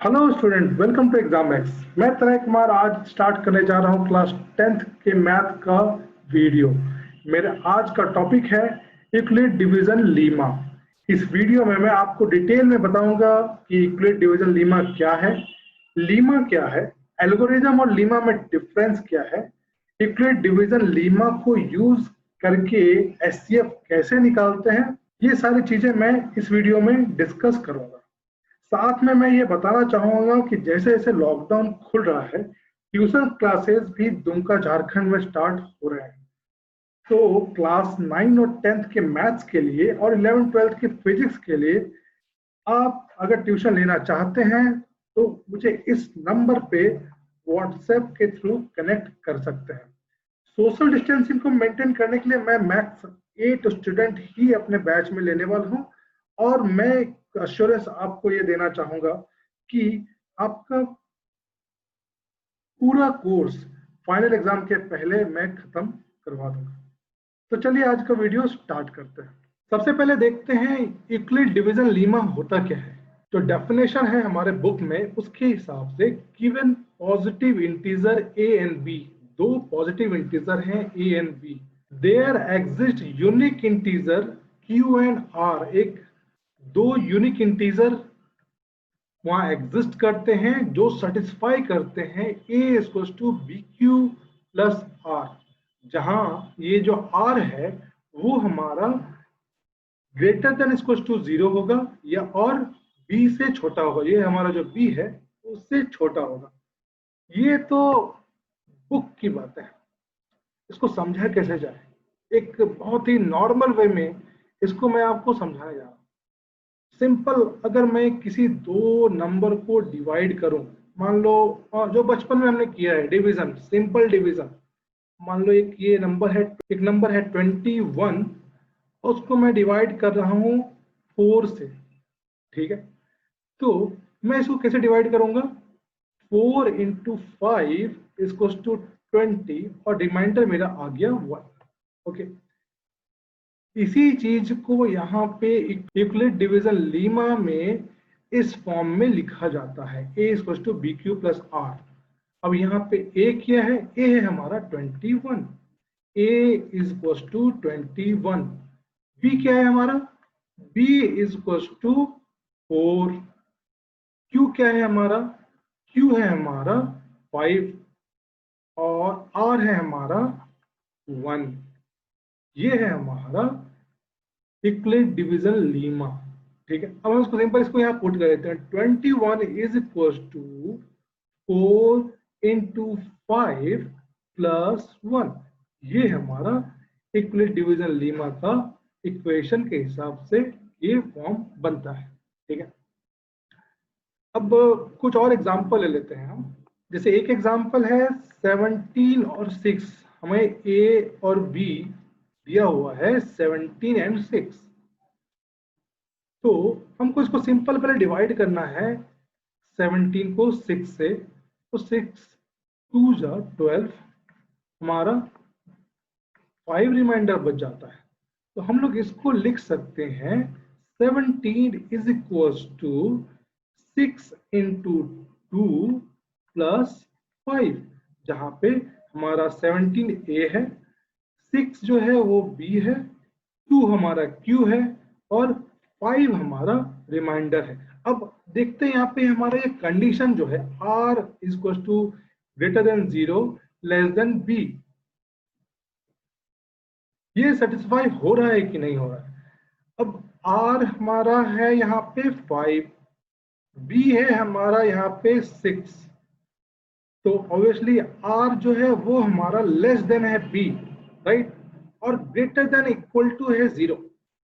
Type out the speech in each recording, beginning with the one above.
Hello student, welcome to exam X. मैं तनय कुमार आज start करने जा रहा हूँ क्लास 10th के मैथ का वीडियो। मेरा आज का टॉपिक है यूक्लिड डिवीजन लीमा। इस वीडियो में मैं आपको डिटेल में बताऊंगा कि यूक्लिड डिवीजन लीमा क्या है, एल्गोरिथम और लीमा में डिफरेंस क्या है, यूक्लिड डिवीजन लीमा को यूज करके एचसीएफ कैसे निकालते हैं। ये सारी चीजें मैं इस वीडियो में डिस्कस करूंगा। साथ में मैं ये बताना चाहूंगा कि जैसे जैसे लॉकडाउन खुल रहा है, ट्यूशन क्लासेस भी दुमका झारखंड में स्टार्ट हो रहे हैं। तो क्लास 9 और 10th के मैथ्स के लिए और 11th 12th के फिजिक्स के लिए आप अगर ट्यूशन लेना चाहते हैं तो मुझे इस नंबर पे व्हाट्सएप के थ्रू कनेक्ट कर सकते हैं। सोशल डिस्टेंसिंग को मेंटेन करने के लिए मैं मैक्स 8 स्टूडेंट ही अपने बैच में लेने वाला हूं और मैं अश्योरेंस आपको ये देना चाहूंगा कि आपका पूरा कोर्स फाइनल एग्जाम के पहले मैं खत्म करवा दूंगा। तो चलिए आज का वीडियो स्टार्ट करते हैं। सबसे पहले देखते हैं यूक्लिड डिवीजन लीमा होता क्या है। जो डेफिनेशन है हमारे बुक में उसके हिसाब से given positive integer A and B, दो पॉजिटिव इंटीजर हैं A and B, there exist unique integer Q and R, एक दो यूनिक इंटीजर वहां एग्जिस्ट करते हैं जो सेटिस्फाई करते हैं A equals to B Q plus R, जहां ये जो आर है वो हमारा ग्रेटर देन इक्वल्स टू 0 होगा या और बी से छोटा होगा। ये हमारा जो बी है उससे छोटा होगा। ये तो बुक की बात है, इसको समझा कैसे जाए। एक बहुत ही नॉर्मल वे में इसको मैं आपको समझाने जा रहा हूं। सिंपल, अगर मैं किसी दो नंबर को डिवाइड करूं, मान लो जो बचपन में हमने किया है डिवीजन, सिंपल डिवीजन। मान लो एक ये नंबर है, एक नंबर है 21, उसको मैं डिवाइड कर रहा हूं 4 से। ठीक है, तो मैं इसको कैसे डिवाइड करूंगा? 4 इंटू 5 इक्वल्स टू 20 और रिमाइंडर मेरा आ गया 1। ओके, इसी चीज को यहाँ पे यूक्लिड डिवीजन लीमा में इस फॉर्म में लिखा जाता है, a equals to B Q plus R. अब यहाँ पे a क्या है? a है हमारा 21, a इक्वल्स टू 21। b क्या है हमारा? b equals to 4। q क्या है हमारा? q है हमारा 5 और r है हमारा 1। ये है हमारा यूक्लिड डिवीजन लीमा। ठीक है, अब हम इसको सिंपल इसको यहाँ पुट कर देते हैं। 21 is equal to 4 into 5 plus 1। ये हमारा यूक्लिड डिवीजन लीमा का इक्वेशन के हिसाब से ये फॉर्म बनता है। ठीक है, अब कुछ और एग्जांपल ले लेते हैं हम। जैसे एक एग्जांपल है 17 और 6, हमें ए और बी दिया हुआ है 17 एंड 6। तो हमको इसको सिंपल पहले डिवाइड करना है 17 को 6 से। तो 6 2 जा 12, हमारा 5 रिमाइंडर बच जाता है। तो हम लोग इसको लिख सकते हैं 17 is equal to 6 into 2 plus 5, जहां पे हमारा 17 ए है, 6 जो है वो बी है, 2 हमारा क्यू है और 5 हमारा रिमाइंडर है। अब देखते हैं यहाँ पे हमारा ये कंडीशन जो है R equal to greater than 0 less than B, ये सेटिस्फाई हो रहा है कि नहीं हो रहा है। अब आर हमारा है यहाँ पे 5, बी है हमारा यहाँ पे 6, तो ऑब्वियसली आर जो है वो हमारा लेस देन है बी, राइट, और ग्रेटर देन इक्वल टू है 0।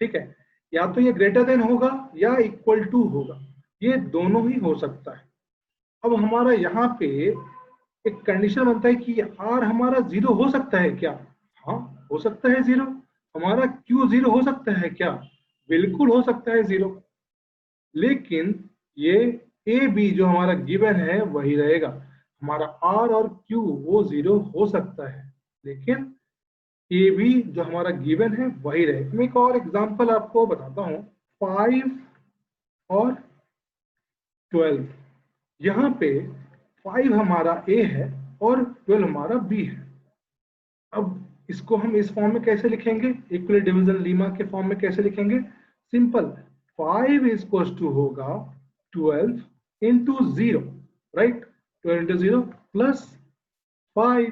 ठीक है, या तो ये ग्रेटर देन होगा या इक्वल टू होगा, ये दोनों ही हो सकता है। अब हमारा यहाँ पे एक कंडीशन बनता है कि आर हमारा 0 हो सकता है क्या? हाँ, हो सकता है 0। हमारा क्यू 0 हो सकता है क्या? बिल्कुल हो सकता है 0। लेकिन ये ए बी जो हमारा गिवन है वही रहेगा। हमारा आर और क्यू वो 0 हो सकता है, लेकिन ए बी जो हमारा गिवन है वही रहेगा। मैं एक और एग्जांपल आपको बताता हूं, 5 और 12। यहाँ पे 5 हमारा A है और 12 हमारा B है। अब इसको हम इस फॉर्म में कैसे लिखेंगे, इक्वल डिवीजन लीमा के फॉर्म में कैसे लिखेंगे? सिंपल, 5 इज इक्वल टू होगा 12 इंटू 0, राइट? 12 into 0 plus 5।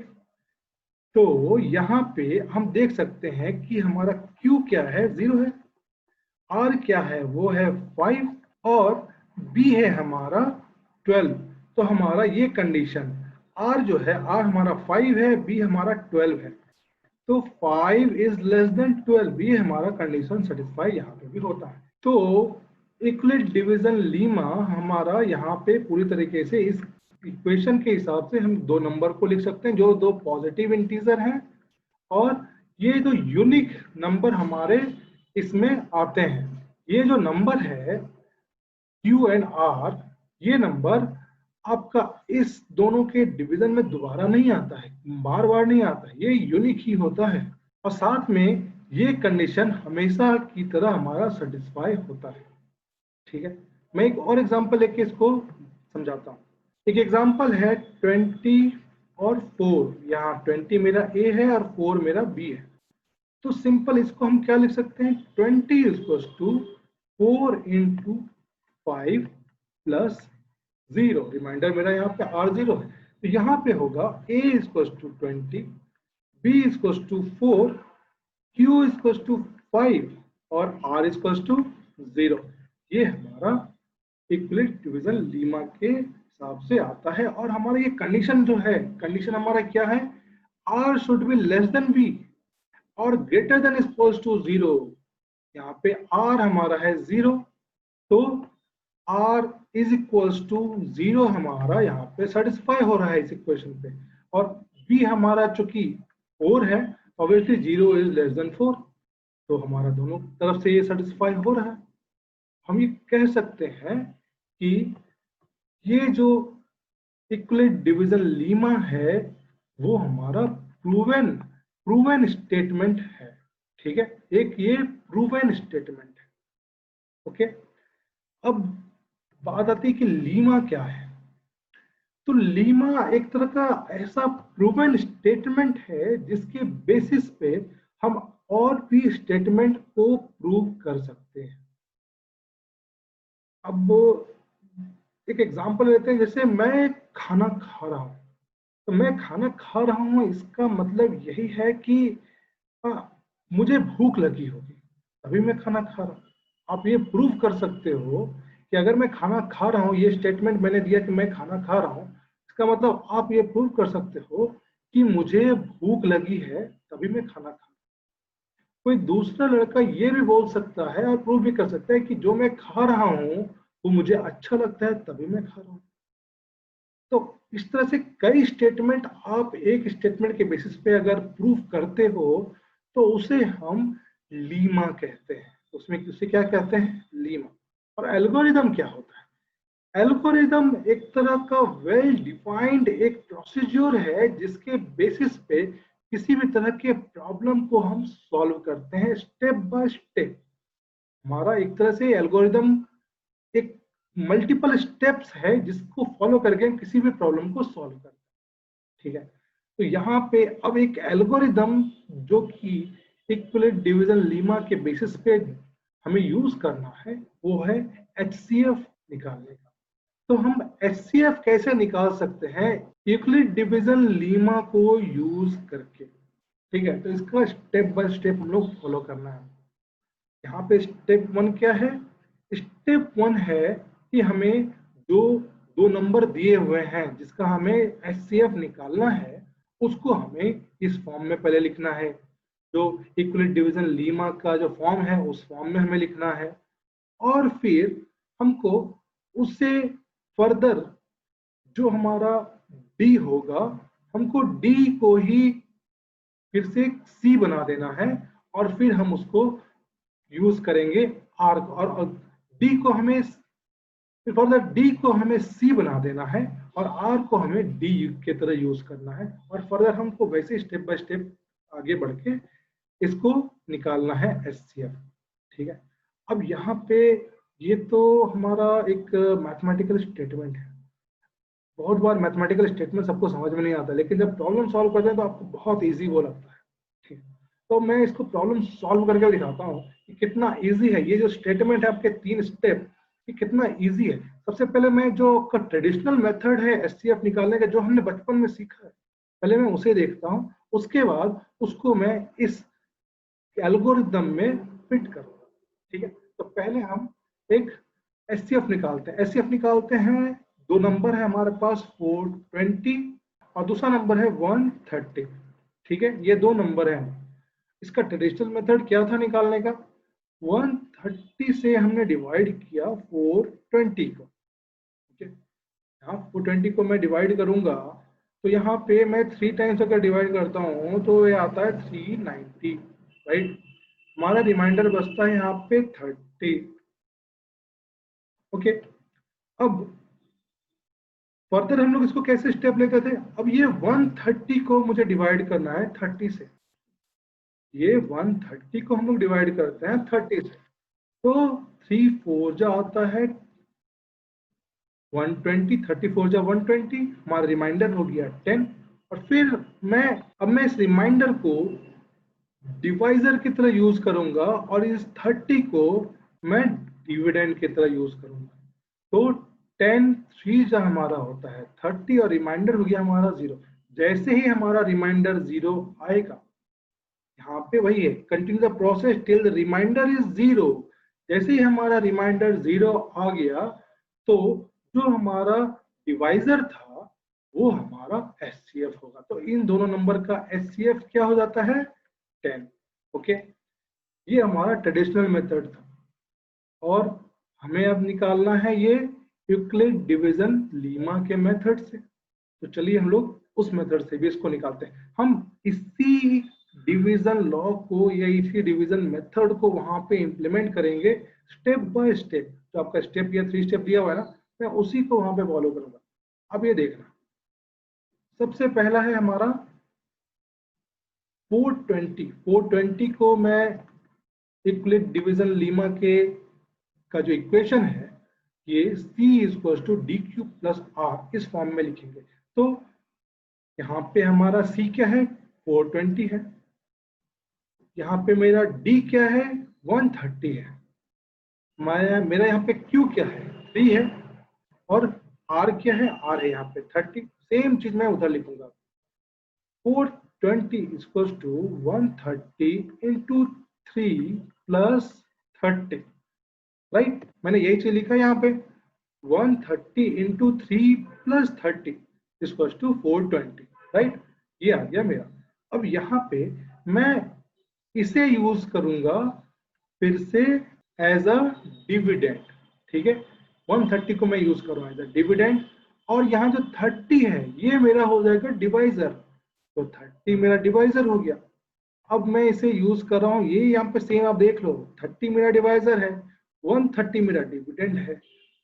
तो यहाँ पे हम देख सकते हैं कि हमारा Q क्या है, 0 है, R क्या है, वो है 5, और B है हमारा 12। तो हमारा ये कंडीशन R जो है, R हमारा 5 है, B हमारा 12 है, तो 5 इज लेस देन 12, ये हमारा कंडीशन सेटिस्फाई यहाँ पे भी होता है। तो इक्विलेट डिवीजन लीमा हमारा यहाँ पे पूरी तरीके से इस इक्वेशन के हिसाब से हम दो नंबर को लिख सकते हैं जो दो पॉजिटिव इंटीजर हैं, और ये जो यूनिक नंबर हमारे इसमें आते हैं, ये जो नंबर है Q एंड R, ये नंबर आपका इस दोनों के डिवीजन में दोबारा नहीं आता है, बार बार नहीं आता है, ये यूनिक ही होता है, और साथ में ये कंडीशन हमेशा की तरह हमारा सेटिस्फाई होता है। ठीक है, मैं एक और एग्जांपल लेके इसको समझाता हूँ। एक एग्जांपल है 20 और 4, यहाँ 20 मेरा A है और 4 मेरा B है। तो सिंपल इसको हम क्या लिख सकते हैं, 20 equals to 4 into 5 plus 0, remainder मेरा यहाँ पे R0 है, तो यहाँ पे होगा A equals to 20, B equals to 4, Q equals to 5 और R इक्वल्स टू 0। ये हमारा इक्विलेट डिवीजन लीमा के हिसाब से आता है, और हमारा ये कंडीशन जो है, कंडीशन हमारा क्या है, R should be less than B और ग्रेटर देन इक्वल्स टू 0। यहाँ पे R हमारा है 0, तो R इज इक्वल्स टू 0 हमारा यहाँ पे सेटिस्फाई हो रहा है इस इक्वेशन पे, और B हमारा चूंकि 4 है, ऑब्वियसली 0 इज लेस देन 4, तो हमारा दोनों तरफ से ये सेटिस्फाई हो रहा है। हम ये कह सकते हैं कि ये जो इक्विलेट डिवीजन लीमा है वो हमारा प्रूवन स्टेटमेंट है। ठीक है, एक ये प्रूवन स्टेटमेंट है। ओके, अब बात आती है कि लीमा क्या है। तो लीमा एक तरह का ऐसा प्रूवन स्टेटमेंट है जिसके बेसिस पे हम और भी स्टेटमेंट को प्रूव कर सकते हैं। अब एक एग्जांपल लेते हैं, जैसे मैं खाना खा रहा हूं, तो मैं खाना खा रहा हूं इसका मतलब यही है कि मुझे भूख लगी होगी तभी मैं खाना खा रहा हूं। आप ये प्रूव कर सकते हो कि अगर मैं खाना खा रहा हूं, ये स्टेटमेंट मैंने दिया कि मैं खाना खा रहा हूं, इसका मतलब आप ये प्रूव कर सकते हो कि मुझे भूख लगी है तभी मैं खाना खा रहा हूं। कोई दूसरा लड़का ये भी बोल सकता है और प्रूव भी कर सकता है कि जो मैं खा रहा हूं वो मुझे अच्छा लगता है तभी मैं खा रहा हूं। तो इस तरह से कई स्टेटमेंट आप एक स्टेटमेंट के बेसिस पे अगर प्रूव करते हो तो उसे हम लीमा कहते हैं। उसमें उसे क्या कहते हैं, लीमा। और एल्गोरिदम क्या होता है? एल्गोरिदम एक तरह का वेल डिफाइंड एक प्रोसीजर है जिसके बेसिस पे किसी भी तरह के प्रॉब्लम को हम सॉल्व करते हैं स्टेप बाय स्टेप। हमारा एक तरह से एल्गोरिदम एक मल्टीपल स्टेप्स है जिसको फॉलो करके हम किसी भी प्रॉब्लम को सॉल्व करते हैं। ठीक है, तो यहाँ पे अब एक एल्गोरिदम जो कि इक्विलेट डिवीजन लीमा के बेसिस पे हमें यूज करना है वो है HCF निकालने का। तो हम HCF कैसे निकाल सकते हैं, इक्विलेट डिवीजन लीमा को यूज करके। ठीक है, तो इसका स्टेप बाय स्टेप हम लोग फॉलो करना है। यहाँ पे स्टेप 1 क्या है? स्टेप 1 है कि हमें जो दो नंबर दिए हुए हैं जिसका हमें HCF निकालना है उसको हमें इस फॉर्म में पहले लिखना है। जो इक्विलेट डिवीजन लीमा का जो फॉर्म है उस फॉर्म में हमें लिखना है, और फिर हमको उससे फर्दर जो हमारा D होगा, हमको D को ही फिर से C बना देना है, और फिर हम उसको यूज करेंगे R को, और D को हमें फर्दर D को हमें C बना देना है और R को हमें D के तरह यूज करना है, और फर्दर हमको वैसे स्टेप बाय स्टेप आगे बढ़ के इसको निकालना है HCF। ठीक है, अब यहाँ पे ये तो हमारा एक मैथमेटिकल स्टेटमेंट है। बहुत बार मैथमेटिकल स्टेटमेंट सबको समझ में नहीं आता, लेकिन जब प्रॉब्लम सॉल्व करते हैं तो आपको बहुत इजी वो लगता है। ठीक, तो मैं इसको प्रॉब्लम सॉल्व करके दिखाता हूँ कि कितना इजी है। ये जो स्टेटमेंट है आपके 3 स्टेप, ये कितना इजी है। सबसे पहले मैं जो ट्रेडिशनल मेथड है एचसीएफ निकालने का, जो हमने बचपन में सीखा है, पहले मैं उसे देखता हूँ, उसके बाद उसको मैं इस एल्गोरिदम में फिट करूंगा। ठीक है, तो पहले हम एक एचसीएफ निकालते हैं। एचसीएफ निकालते हैं, दो नंबर है हमारे पास 420 और दूसरा नंबर है 130। ठीक है, ये दो नंबर है। इसका ट्रेडिशनल मेथड क्या था निकालने का? 130 से हमने डिवाइड किया 420 को। ठीक है, यहाँ 420 को मैं डिवाइड करूंगा तो यहाँ पे मैं 3 टाइम्स अगर डिवाइड करता हूँ तो ये आता है 390, राइट। हमारा रिमाइंडर बचता है यहाँ पे 30। ओके, अब फर्दर हम लोग इसको कैसे स्टेप लेते थे? अब ये 130 को मुझे डिवाइड करना है 30 से। ये 130 को हम लोग डिवाइड करते हैं 30 से, तो 3 4 जो आता है 120, 34 जा 120, हमारा रिमाइंडर हो गया 10। और फिर मैं इस रिमाइंडर को डिवाइजर की तरह यूज करूंगा और इस 30 को मैं डिविडेंड की तरह यूज करूंगा। तो 10 3 जो हमारा होता है 30 और रिमाइंडर हो गया हमारा 0। जैसे ही हमारा रिमाइंडर 0 आएगा, यहाँ पे वही है, continue the process till the remainder is 0। जैसे ही हमारा रिमाइंडर 0 आ गया तो जो हमारा डिवाइजर था वो हमारा एचसीएफ होगा। तो इन दोनों नंबर का एचसीएफ क्या हो जाता है? 10। ओके, ये हमारा ट्रेडिशनल मेथड था और हमें अब निकालना है ये यूक्लिड डिवीजन लीमा के मेथड से। तो चलिए हम लोग उस मेथड से भी इसको निकालते हैं। हम इसी डिवीजन लॉ को या इसी डिवीजन मेथड को वहां पे इंप्लीमेंट करेंगे स्टेप बाय स्टेप। जो आपका स्टेप या 3 स्टेप दिया हुआ है ना, मैं उसी को वहां पे फॉलो करूंगा। अब ये देखना, सबसे पहला है हमारा 420 को मैं यूक्लिड डिवीजन लीमा के का जो इक्वेशन है ये C equal to D Q plus R इस फॉर्म में लिखेंगे। तो यहाँ पे हमारा C क्या है? 420 है। यहाँ पे मेरा D क्या है? 130 है। मेरा यहाँ पे Q क्या है? 3 है। और R क्या है? R है यहाँ पे 30। सेम चीज मैं उधर लिखूंगा, 420 equal to 130 into 3 plus 30, right. मैंने यही चीज लिखा है यहाँ पे, 130 into 3 plus 30 equal to 420, right. ये आ गया मेरा। अब यहाँ पे मैं इसे यूज करूंगा फिर से एज अ डिविडेंड। ठीक है, 130 को मैं यूज करूंगा एज अ डिविडेंड और यहाँ जो 30 है ये मेरा हो जाएगा डिवाइजर। तो 30 मेरा डिवाइजर हो गया। अब मैं इसे यूज कर रहा हूँ, ये यहाँ पे सेम आप देख लो, 30 मेरा डिवाइजर है, 130 मेरा डिविडेंड है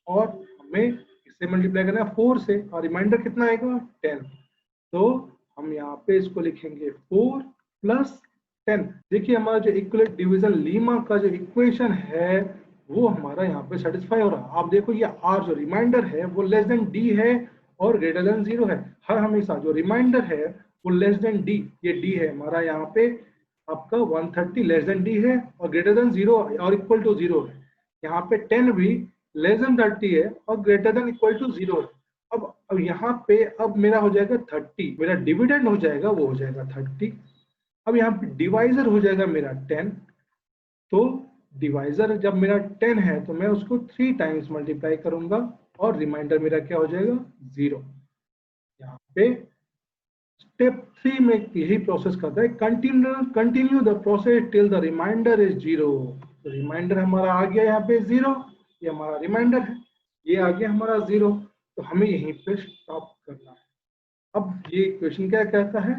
और हमें इससे मल्टीप्लाई करना है 4 से और रिमाइंडर कितना आएगा? 10। तो हम यहाँ पे इसको लिखेंगे 4 प्लस 10। देखिए हमारा जो इक्विवेलेंट डिवीजन लीमा का जो इक्वेशन है वो हमारा यहाँ पे सेटिस्फाई हो रहा है। आप देखो ये आर जो रिमाइंडर है वो लेस देन डी है और ग्रेटर देन 0 है। हर हमेशा जो रिमाइंडर है वो लेस देन डी, ये डी है हमारा यहाँ पे आपका 130 लेस देन डी है और ग्रेटर देन 0 और इक्वल टू 0 है। यहाँ पे 10 भी लेस देन 30 है और ग्रेटर देन इक्वल टू 0 है। अब यहाँ पे अब मेरा हो जाएगा 30, मेरा डिविडेंड हो जाएगा वो हो जाएगा 30। अब यहाँ पे डिवाइजर हो जाएगा मेरा 10। तो डिवाइजर जब मेरा 10 है तो मैं उसको 3 टाइम्स मल्टीप्लाई करूंगा और रिमाइंडर मेरा क्या हो जाएगा? 0। यहाँ पे स्टेप 3 में यही प्रोसेस करता है, continue the process till the remainder is 0। तो रिमाइंडर हमारा आ गया यहाँ पे 0, ये हमारा रिमाइंडर है, ये आ गया हमारा 0। तो हमें यहीं पे स्टॉप करना है। अब ये इक्वेशन क्या कहता है?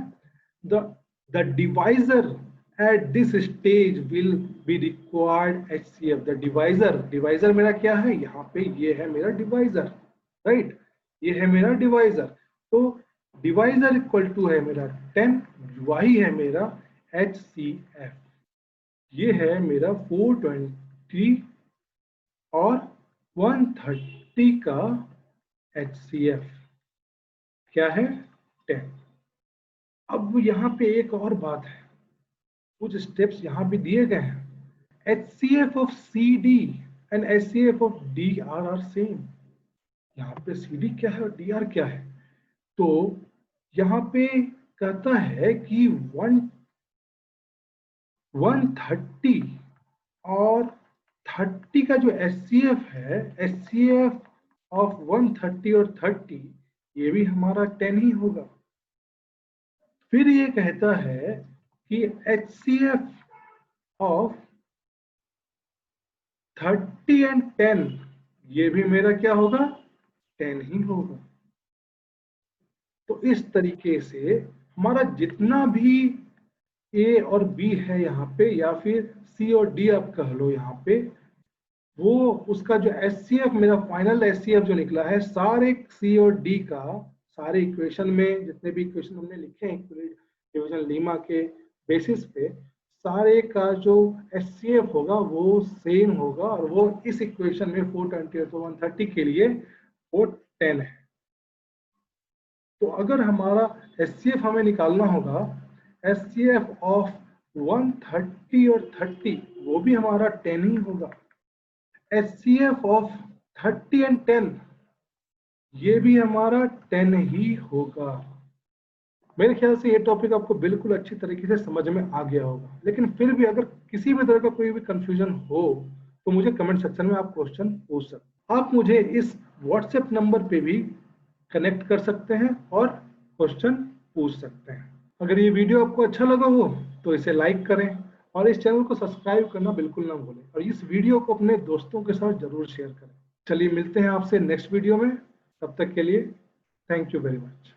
The divisor at this stage will be required HCF। The divisor मेरा क्या है? यहाँ पे ये है मेरा डिवाइजर, राइट, ये है मेरा डिवाइजर। तो डिवाइजर इक्वल टू है मेरा 10, वही है मेरा HCF। ये है मेरा 420 और 130 का HCF। क्या है 10। अब यहाँ पे एक और बात है, कुछ स्टेप्स यहाँ भी दिए गए हैं। HCF of CD and HCF of DR are same. यहाँ पे CD क्या है और DR क्या है? तो यहाँ पे कहता है कि 130 और 30 का जो HCF है, HCF ऑफ 130 और 30, ये भी हमारा 10 ही होगा। फिर ये कहता है कि HCF ऑफ 30 एंड 10, ये भी मेरा क्या होगा 10 ही होगा। तो इस तरीके से हमारा जितना भी ए और बी है यहाँ पे, या फिर सी और डी आप कह लो यहाँ पे, वो उसका जो HCF, मेरा फाइनल HCF जो निकला है, सारे सी और डी का, सारे इक्वेशन में जितने भी इक्वेशन हमने लिखे हैं डिवीजन लीमा के बेसिस पे, सारे का जो HCF होगा वो सेम होगा, और वो इस इक्वेशन में 420 तो 130 के लिए वो 10 है। तो अगर हमारा HCF हमें निकालना होगा, HCF ऑफ 130 और 30, वो भी हमारा 10 ही होगा। HCF ऑफ 30 एंड 10, ये भी हमारा 10 ही होगा। मेरे ख्याल से ये टॉपिक आपको बिल्कुल अच्छी तरीके से समझ में आ गया होगा, लेकिन फिर भी अगर किसी भी तरह का कोई भी कंफ्यूजन हो तो मुझे कमेंट सेक्शन में आप क्वेश्चन पूछ सकते हैं। आप मुझे इस व्हाट्सएप नंबर पे भी कनेक्ट कर सकते हैं और क्वेश्चन पूछ सकते हैं। अगर ये वीडियो आपको अच्छा लगा हो तो इसे लाइक करें और इस चैनल को सब्सक्राइब करना बिल्कुल ना भूलें, और इस वीडियो को अपने दोस्तों के साथ जरूर शेयर करें। चलिए मिलते हैं आपसे नेक्स्ट वीडियो में, तब तक के लिए थैंक यू वेरी मच।